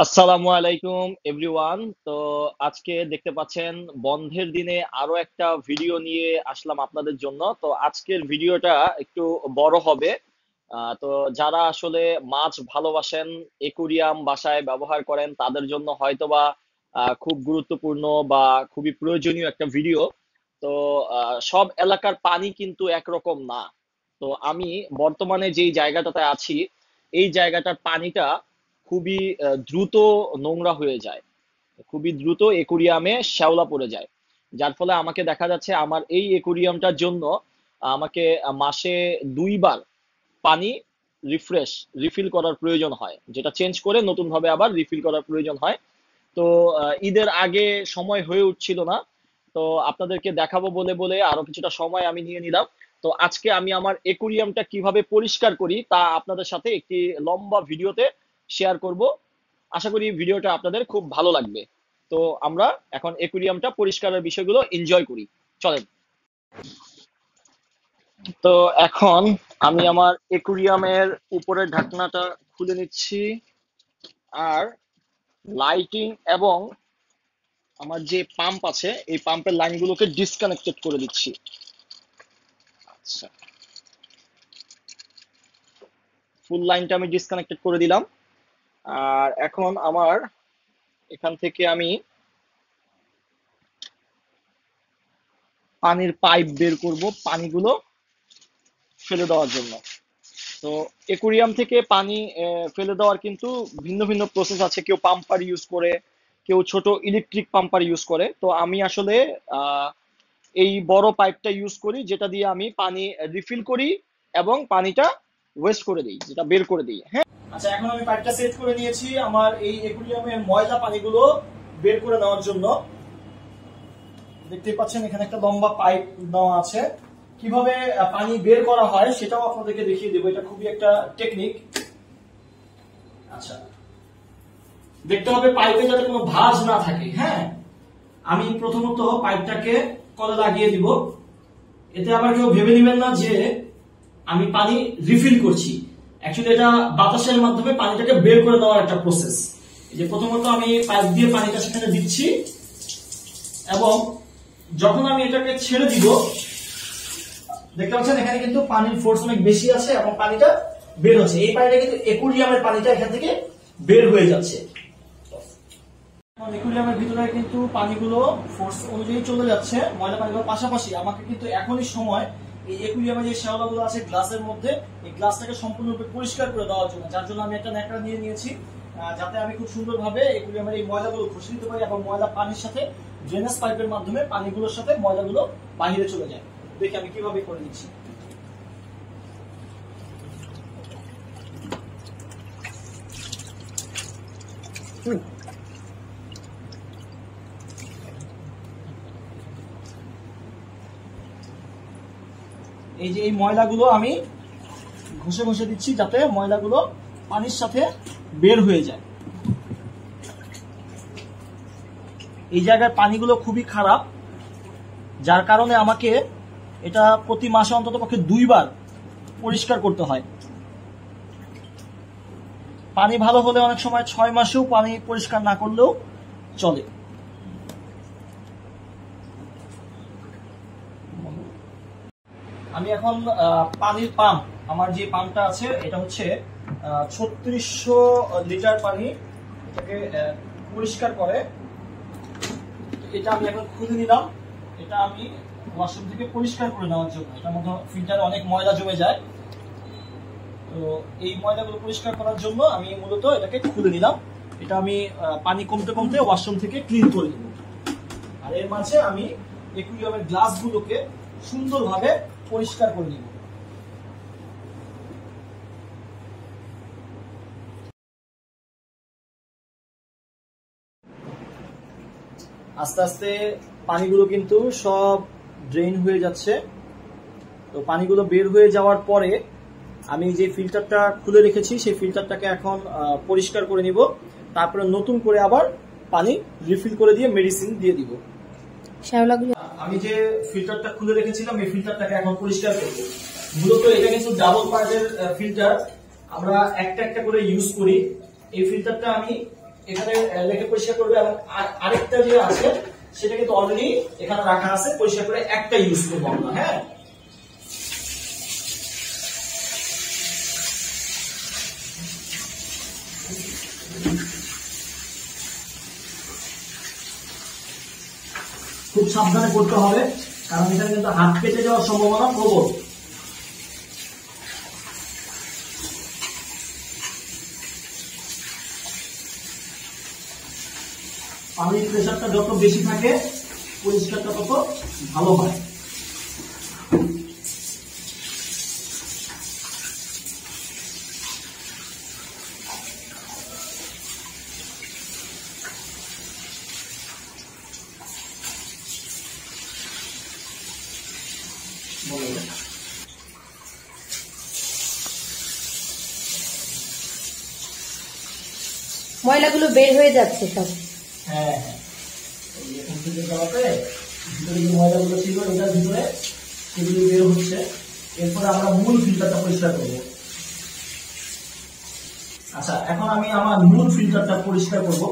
আসসালামু আলাইকুম এভরিওয়ান। তো আজকে দেখতে পাচ্ছেন বন্ধের দিনে আরো একটা ভিডিও নিয়ে আসলাম আপনাদের জন্য। তো আজকের ভিডিওটা একটু বড় হবে। তো যারা আসলে মাছ ভালোবাসেন, একুরিয়াম বাসায় ব্যবহার করেন, তাদের জন্য হয়তোবা খুব গুরুত্বপূর্ণ বা খুবই প্রয়োজনীয় একটা ভিডিও। তো সব এলাকার পানি কিন্তু একরকম না। তো আমি বর্তমানে যেই জায়গাটাতে আছি, এই জায়গাটার পানিটা খুবই দ্রুত নোংরা হয়ে যায়, খুবই দ্রুত একুরিয়ামে শ্যাওলা পড়ে যায়। যার ফলে আমাকে দেখা যাচ্ছে আমার এই একুরিয়ামটার জন্য আমাকে মাসে 2 বার পানি রিফিল করার প্রয়োজন হয়, যেটা চেঞ্জ করে নতুন ভাবে আবার রিফিল করার প্রয়োজন হয়। তো ঈদের আগে সময় হয়ে উঠছিল না। তো আপনাদেরকে দেখাবো বলে বলে আরো কিছুটা সময় আমি নিয়ে নিলাম। তো আজকে আমি আমার একুরিয়ামটা কিভাবে পরিষ্কার করি তা আপনাদের সাথে একটি লম্বা ভিডিওতে শেয়ার করব। আশা করি ভিডিওটা আপনাদের খুব ভালো লাগবে। তো আমরা এখন একুরিয়ামটা পরিষ্কারের বিষয়গুলো এনজয় করি। চলেন। তো এখন আমি আমার একুরিয়ামের উপরের ঢাকনাটা খুলে নিচ্ছি, আর লাইটিং এবং আমার যে পাম্প আছে এই পাম্পের লাইনগুলোকে ডিসকানেক্টেড করে দিচ্ছি। আচ্ছা, ফুল লাইনটা আমি ডিসকানেক্টেড করে দিলাম। আর এখন আমার এখান থেকে আমি পানির পাইপ বের করব পানিগুলো ফেলে দেওয়ার জন্য। তো একুরিয়াম থেকে পানি ফেলে দেওয়ার কিন্তু ভিন্ন ভিন্ন প্রসেস আছে। কেউ পাম্পার ইউজ করে, কেউ ছোট ইলেকট্রিক পাম্পার ইউজ করে। তো আমি আসলে আহ, এই বড় পাইপটা ইউজ করি, যেটা দিয়ে আমি পানি রিফিল করি এবং পানিটা ওয়েস্ট করে দিই, যেটা বের করে দিই। হ্যাঁ, আচ্ছা, এখন আমি পাইপটা সেট করে নিয়েছি আমার এই একুরিয়ামের ময়লা পানিগুলো বের করে নেওয়ার জন্য। দেখতেই পাচ্ছেন এখানে একটা লম্বা পাইপ দেওয়া আছে। কিভাবে পানি বের করা হয় সেটাও আপনাদেরকে দেখিয়ে দেবো, এটা খুবই একটা টেকনিক। আচ্ছা, দেখতে হবে পাইপে যাতে কোনো ভাঁজ না থাকে। হ্যাঁ, আমি প্রথমত পাইপটাকে কলে লাগিয়ে দিব। এতে আবার কেউ ভেবে নেবেন না যে আমি পানি রিফিল করছি। অ্যাকচুয়ালি এটা বাতাসের মাধ্যমে পানিটাকে বের করে দেওয়ার একটা প্রসেস। এই যে প্রথমত আমি পাইপ দিয়ে পানিটা সেখানে দিচ্ছি, এবং যখন আমি এটাকে ছেড়ে দিব, দেখতে পাচ্ছেন এখানে কিন্তু পানির ফোর্স অনেক বেশি আছে এবং পানিটা বের হচ্ছে। এই পানিটা কিন্তু একুরিয়ামের পানিটা এখান থেকে বের হয়ে যাচ্ছে। একুরিয়ামের ভিতরে কিন্তু পানিগুলো ফোর্স অনুযায়ী চলে যাচ্ছে, ময়লা পানিগুলোর পাশাপাশি আমাকে কিন্তু এখনই সময় এই একুরিয়ামে যে শ্যাওলাগুলো আছে গ্লাসের মধ্যে, এই গ্লাসটাকে সম্পূর্ণরূপে পরিষ্কার করে দেওয়ার জন্য, যার জন্য আমি একটা ন্যাকড়া নিয়ে নিয়েছি, যাতে আমি খুব সুন্দরভাবে একুরিয়ামের এই ময়লাগুলো ঘষে দিতে পারি এবং ময়লা পানির সাথে ড্রেনেজ পাইপের মাধ্যমে পানিগুলোর সাথে ময়লাগুলো বাহিরে চলে যায়। দেখি আমি কিভাবে করে দিচ্ছি। এই যে এই ময়লাগুলো আমি ঘষে ঘষে দিচ্ছি, যাতে ময়লাগুলো পানির সাথে বের হয়ে যায়। এই জায়গার পানিগুলো খুবই খারাপ, যার কারণে আমাকে এটা প্রতি মাসে অন্তত পক্ষে 2 বার পরিষ্কার করতে হয়। পানি ভালো হলে অনেক সময় 6 মাসেও পানি পরিষ্কার না করলেও চলে। আমি এখন পানির পাম্প, আমার যে পাম্পটা আছে এটা হচ্ছে 3600 লিটার পানি এটাকে পরিষ্কার করে। এটা আমি এখন খুলে নিলাম, এটা আমি ওয়াশরুম থেকে পরিষ্কার করে নেওয়ার জন্য। এটার মধ্যে ফিল্টারে অনেক ময়লা জমে যায়, তো এই ময়লাগুলো পরিষ্কার করার জন্য আমি মূলত এটাকে খুলে নিলাম। এটা আমি পানি কমতে কমতে ওয়াশরুম থেকে ক্লিন করে নিব। আর এর মাঝে আমি একুরিয়ামের গ্লাসগুলোকে সুন্দরভাবে পরিষ্কার করে নিব। আস্তে আস্তে পানিগুলো কিন্তু সব ড্রেন হয়ে যাচ্ছে। তো পানিগুলো বের হয়ে যাওয়ার পরে আমি যে ফিল্টারটা খুলে রেখেছি সেই ফিল্টারটাকে এখন পরিষ্কার করে নিব। তারপরে নতুন করে আবার পানি রিফিল করে দিয়ে মেডিসিন দিয়ে দিব। আমি যে ফিল্টারটা খুলে রেখেছিলাম এই ফিল্টারটাকে এখন পরিষ্কার করব। মূলত এটা কিন্তু ডাবল পার্টের ফিল্টার, আমরা একটা একটা করে ইউজ করি। এই ফিল্টারটা আমি এখানে রেখে পরিষ্কার করবে, এবং আরেকটা যে আছে সেটা কিন্তু অলরেডি এখানে রাখা আছে, পরিষ্কার করে একটা ইউজ করবো আমরা। হ্যাঁ, খুব সাবধানে করতে হবে, কারণ এখানে কিন্তু হাত কেটে যাওয়ার সম্ভাবনা প্রবল। পানির প্রেসারটা যত বেশি থাকে পরিষ্কারটা তত ভালো হয়। ময়লাগুলো বের হয়ে যাচ্ছে সব। হ্যাঁ হ্যাঁ, এখান থেকে যাওয়াতে ভিতরে যে ময়লাগুলো ছিল এটার ভিতরে সেগুলো বের হচ্ছে। এরপরে আমরা মূল ফিল্টারটা পরিষ্কার করবো। আচ্ছা, এখন আমি আমার মূল ফিল্টারটা পরিষ্কার করব।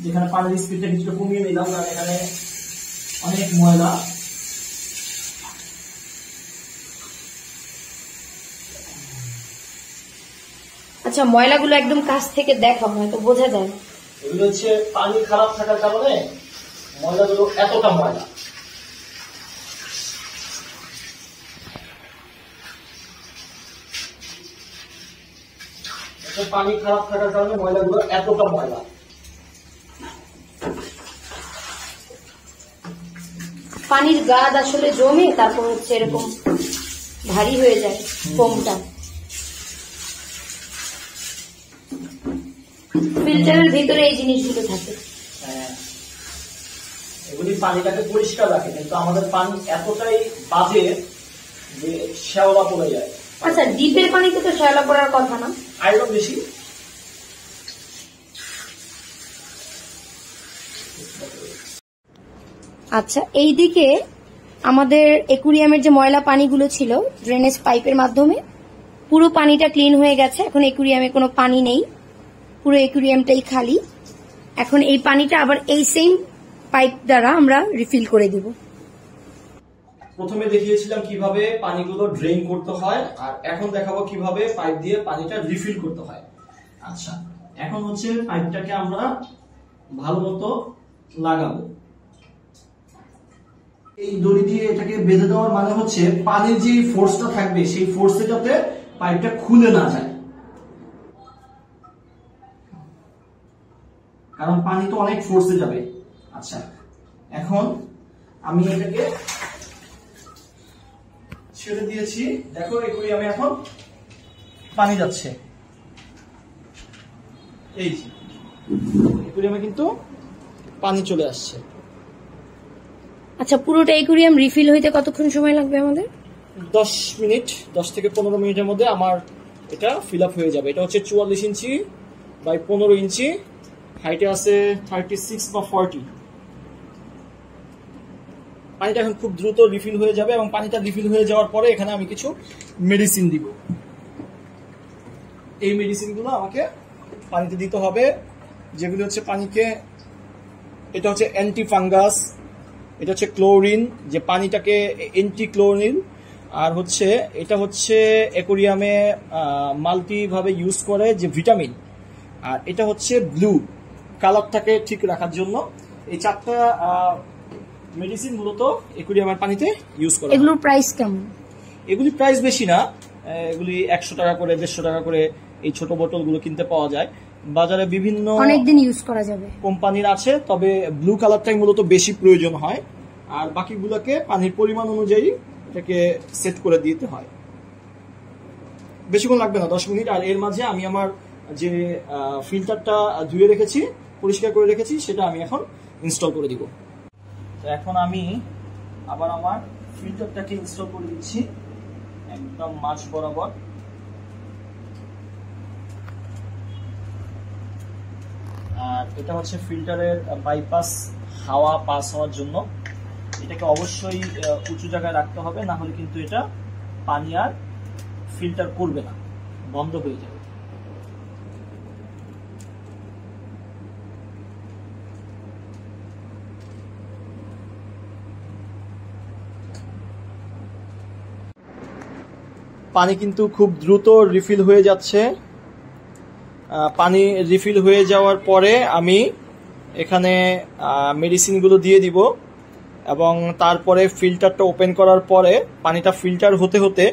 যেখানে পানির স্পিডটা কিছুটা কমিয়ে নিলাম, কারণ এখানে অনেক ময়লা। আচ্ছা, ময়লাগুলো একদম কাছ থেকে দেখা হয় তো বোঝা যায়। এগুলো হচ্ছে পানি খারাপ থাকার কারণে ময়লাগুলো এতটা ময়লা। পানি খারাপ থাকার কারণে ময়লাগুলো এতটা ময়লা। পানির গাদ আসলে জমে তারপর হচ্ছে এরকম ভারী হয়ে যায় ফোমটা। ফিল্টারের ভিতরে এই জিনিসগুলো থাকে। এগুলি পানিটাকে পরিষ্কার রাখে, কিন্তু আমাদের পানি এতটাই বাজে যে শ্যাওলা পড়ে যায়। আচ্ছা, ডিপের পানিতে তো শ্যাওলা পড়ার কথা না, আয়রন বেশি। আচ্ছা, এইদিকে আমাদের একুরিয়ামের যে ময়লা পানিগুলো ছিল ড্রেনেজ পাইপের মাধ্যমে পুরো পানিটা ক্লিন হয়ে গেছে। এখন একুরিয়ামে কোনো পানি নেই, পুরো একুরিয়ামটাই খালি। এখন এই পানিটা আবার এই সেম পাইপ দ্বারা আমরা রিফিল করে দিব। প্রথমে দেখিয়েছিলাম কিভাবে পানিগুলো ড্রেন করতে হয়, আর এখন দেখাবো কিভাবে পাইপ দিয়ে পানিটা রিফিল করতে হয়। আচ্ছা, এখন হচ্ছে পাইপটাকে আমরা ভালো মতো লাগাবো। এই দড়ি দিয়ে এটাকে বেঁধে দেওয়ার মানে হচ্ছে পানির যে ফোর্সটা থাকবে সেই ফোর্সে যাতে পাইপটা খুলে না যায়, কারণ পানি তো অনেক ফোর্সে যাবে। আচ্ছা, এখন আমি এটাকে ছেড়ে দিয়েছি। দেখো একুরিয়ামে এখন পানি যাচ্ছে। এই একুরিয়ামে কিন্তু পানি চলে আসছে। আচ্ছা, পুরোটা একুরিয়াম রিফিল হইতে কতক্ষণ সময় লাগবে আমাদের? 10 মিনিট, 10 থেকে 15 মিনিটের মধ্যে আমার এটা ফিল আপ হয়ে যাবে। এটা হচ্ছে 44 ইঞ্চি বাই 15 ইঞ্চি, হাইটে আছে 36 বা 40। পানিটা এখন খুব দ্রুত রিফিল হয়ে যাবে, এবং পানিটা রিফিল হয়ে যাওয়ার পরে এখানে আমি কিছু মেডিসিন দিব। এই মেডিসিনগুলো আমাকে পানিতে দিতে হবে, যেগুলো হচ্ছে পানিকে, এটা হচ্ছে অ্যান্টি ফাঙ্গাস, এটা হচ্ছে ক্লোরিন, যে পানিটাকে অ্যান্টি ক্লোরিন, আর হচ্ছে এটা হচ্ছে অ্যাকোরিয়ামে মাল্টি ভাবে ইউজ করে যে ভিটামিন, আর এটা হচ্ছে ব্লু, কালারটাকে ঠিক রাখার জন্য। এই 4টা মেডিসিন মূলত অ্যাকোরিয়ামের পানিতে ইউজ করা। এগুলোর প্রাইস কেমন? এগুলি প্রাইস বেশি না, এগুলি 100 টাকা করে 150 টাকা করে এই ছোট বোতলগুলো কিনতে পাওয়া যায় বাজারে। বিভিন্ন অনেকদিন ইউজ করা যাবে কোম্পানির আছে, তবে ব্লু কালারটাই মূলত বেশি প্রয়োজন হয়, আর বাকিগুলোকে পানির পরিমাণ অনুযায়ী এটাকে সেট করে দিতে হয়। বেশিক্ষণ লাগবে না, 10 মিনিট। আর এর মাঝে আমি আমার যে ফিল্টারটা ধুয়ে রেখেছি, পরিষ্কার করে রেখেছি, সেটা আমি এখন ইনস্টল করে দিব। তো এখন আমি আবার আমার ফিল্টারটাকে ইনস্টল করে দিচ্ছি একদম মাঝ বরাবর। আর এটা হচ্ছে ফিল্টারের বাইপাস, হাওয়া পাস হওয়ার জন্য। এটাকে অবশ্যই উঁচু জায়গায় রাখতে হবে, না হলে কিন্তু এটা পানি আর ফিল্টার করবে না, বন্ধ হয়ে যাবে। পানি কিন্তু খুব দ্রুত রিফিল হয়ে যাচ্ছে। পানি রিফিল হয়ে যাওয়ার পরে আমি এখানে মেডিসিনগুলো দিয়ে দিব এবং তারপরে ফিল্টারটা ওপেন করার পরে পানিটা ফিল্টার হতে হতে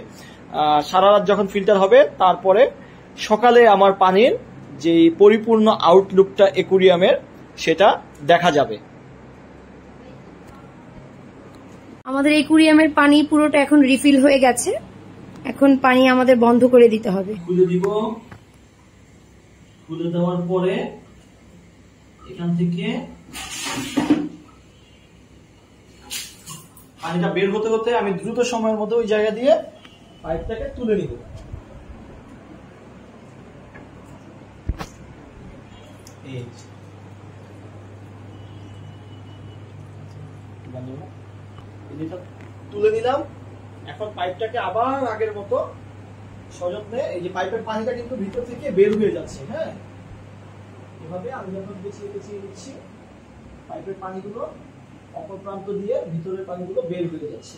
সারা রাত যখন ফিল্টার হবে তারপরে সকালে আমার পানির যে পরিপূর্ণ আউটলুকটা অ্যাকুরিয়ামের সেটা দেখা যাবে। আমাদের অ্যাকুরিয়ামের পানি পুরোটা এখন রিফিল হয়ে গেছে, এখন পানি আমাদের বন্ধ করে দিতে হবে। খুলে দিব, খুলে দেওয়ার পরে এখান থেকে পানিটা বের হতে হতে আমি দ্রুত সময়ের মধ্যে ওই জায়গা দিয়ে পাইপটাকে তুলে নিব। তুলে নিলাম। এখন পাইপটাকে আবার আগের মতো সযত্নে, এই যে পাইপের পানিটা কিন্তু ভিতর থেকে বের হয়ে যাচ্ছে, হ্যাঁ এভাবে আমি যখন পেঁচিয়ে পেঁচিয়ে দিচ্ছি পাইপের পানিগুলো অপর প্রান্ত দিয়ে ভিতরের পানিগুলো বের হয়ে যাচ্ছে।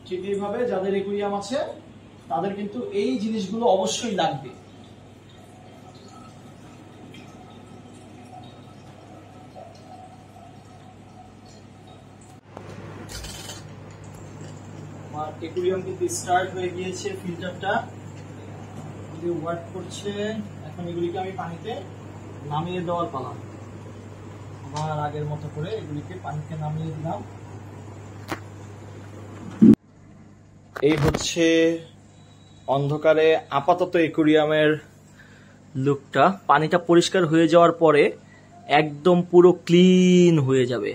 ঠিক এইভাবে যাদের অ্যাকুরিয়াম আছে তাদের কিন্তু এই জিনিসগুলো অবশ্যই লাগবে। আমার অ্যাকুরিয়াম কিন্তু স্টার্ট হয়ে গিয়েছে, ফিল্টারটা ওয়ার্ক করছে। এখন এগুলিকে আমি পানিতে নামিয়ে দেওয়ার পালা। আবার আগের মতো করে এগুলিকে পানিতে নামিয়ে দিলাম। এই হচ্ছে অন্ধকারে আপাতত অ্যাকুরিয়ামের লুকটা। পানিটা পরিষ্কার হয়ে যাওয়ার পরে একদম পুরো ক্লিন হয়ে যাবে।